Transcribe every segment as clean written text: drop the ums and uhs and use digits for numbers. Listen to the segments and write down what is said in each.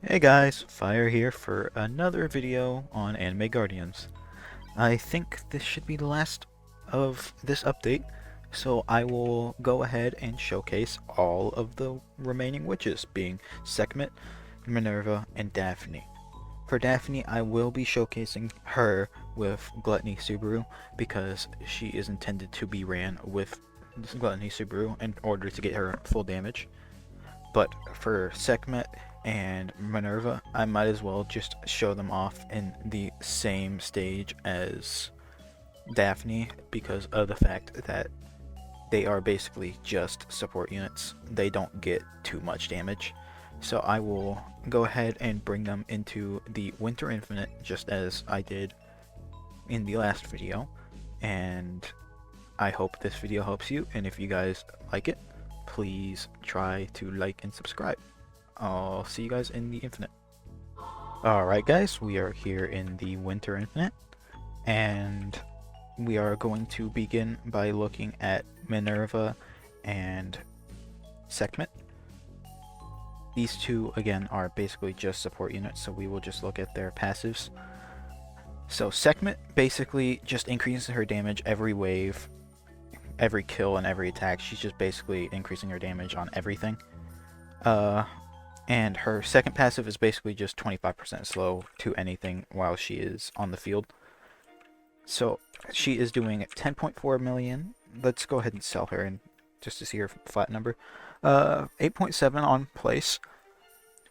Hey guys, Fire here for another video on Anime Guardians. I think this should be the last of this update, so I will go ahead and showcase all of the remaining witches, being Sekhmet, Minerva, and Daphne. For Daphne, I will be showcasing her with Gluttony Subaru because she is intended to be ran with Gluttony Subaru in order to get her full damage. But for Sekhmet and Minerva, I might as well just show them off in the same stage as Daphne because of the fact that they are basically just support units. They don't get too much damage. So I will go ahead and bring them into the Winter Infinite just as I did in the last video. And I hope this video helps you, and if you guys like it, please try to like and subscribe. I'll see you guys in the Infinite. Alright guys, we are here in the Winter Infinite, and we are going to begin by looking at Minerva and Sekhmet. These two, again, are basically just support units, so we will just look at their passives. So Sekhmet basically just increases her damage every wave, every kill, and every attack. She's just basically increasing her damage on everything. And her second passive is basically just 25% slow to anything while she is on the field. So she is doing 10.4 million. Let's go ahead and sell her and just to see her flat number. 8.7 on place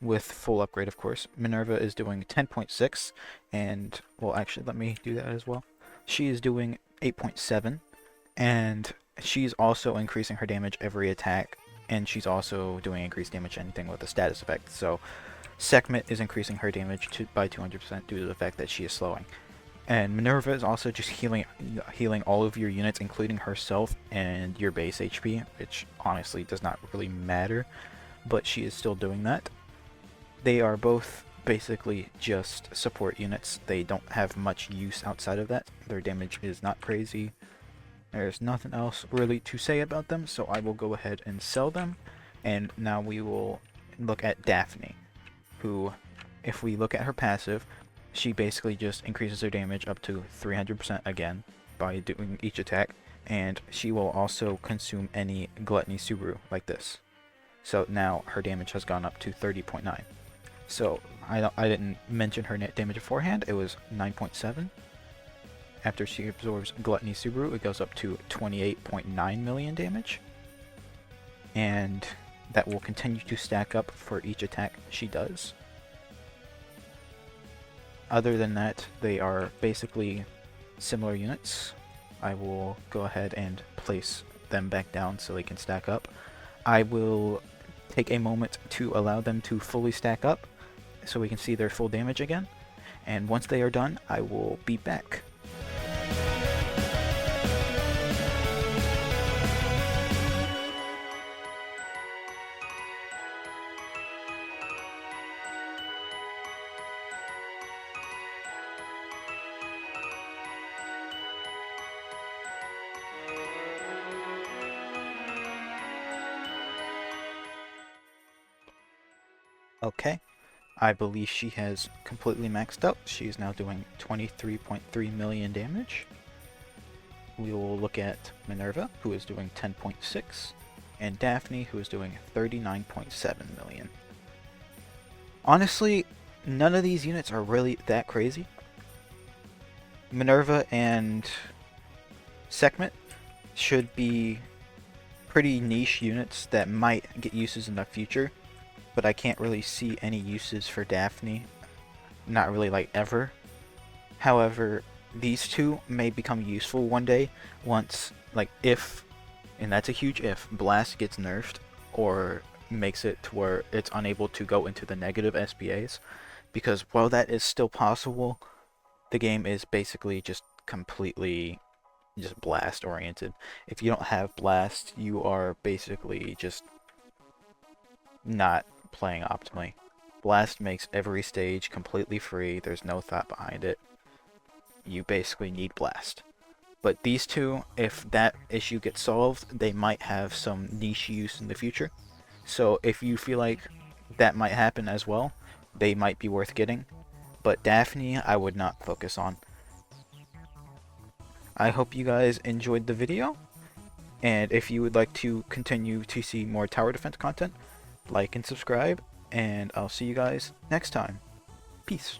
with full upgrade, of course. Minerva is doing 10.6, and well, actually, let me do that as well. She is doing 8.7, and she's also increasing her damage every attack, and she's also doing increased damage anything with a status effect. So Sekhmet is increasing her damage by 200% due to the fact that she is slowing. And Minerva is also just healing all of your units, including herself and your base HP, which honestly does not really matter, but she is still doing that. They are both basically just support units. They don't have much use outside of that. Their damage is not crazy. There's nothing else really to say about them, so I will go ahead and sell them. And now we will look at Daphne, who, if we look at her passive, she basically just increases her damage up to 300% again by doing each attack, and she will also consume any Gluttony Subaru like this. So now her damage has gone up to 30.9. So I didn't mention her net damage beforehand. It was 9.7. After she absorbs Gluttony Subaru, it goes up to 28.9 million damage, and that will continue to stack up for each attack she does. Other than that, they are basically similar units. I will go ahead and place them back down so they can stack up. I will take a moment to allow them to fully stack up so we can see their full damage again. And once they are done, I will be back. Okay, I believe she has completely maxed out. She is now doing 23.3 million damage. We will look at Minerva, who is doing 10.6, and Daphne, who is doing 39.7 million. Honestly, none of these units are really that crazy. Minerva and Sekhmet should be pretty niche units that might get uses in the future, but I can't really see any uses for Daphne. Not really, like, ever. However, these two may become useful one day once, like, if, and that's a huge if, Blast gets nerfed or makes it to where it's unable to go into the negative SPAs. Because while that is still possible, the game is basically just completely just Blast oriented. If you don't have Blast, you are basically just not playing optimally. Blast makes every stage completely free. There's no thought behind it. You basically need Blast. But these two, if that issue gets solved, they might have some niche use in the future. So if you feel like that might happen as well, they might be worth getting. But Daphne, I would not focus on. I hope you guys enjoyed the video. And if you would like to continue to see more tower defense content, like and subscribe. And I'll see you guys next time. Peace.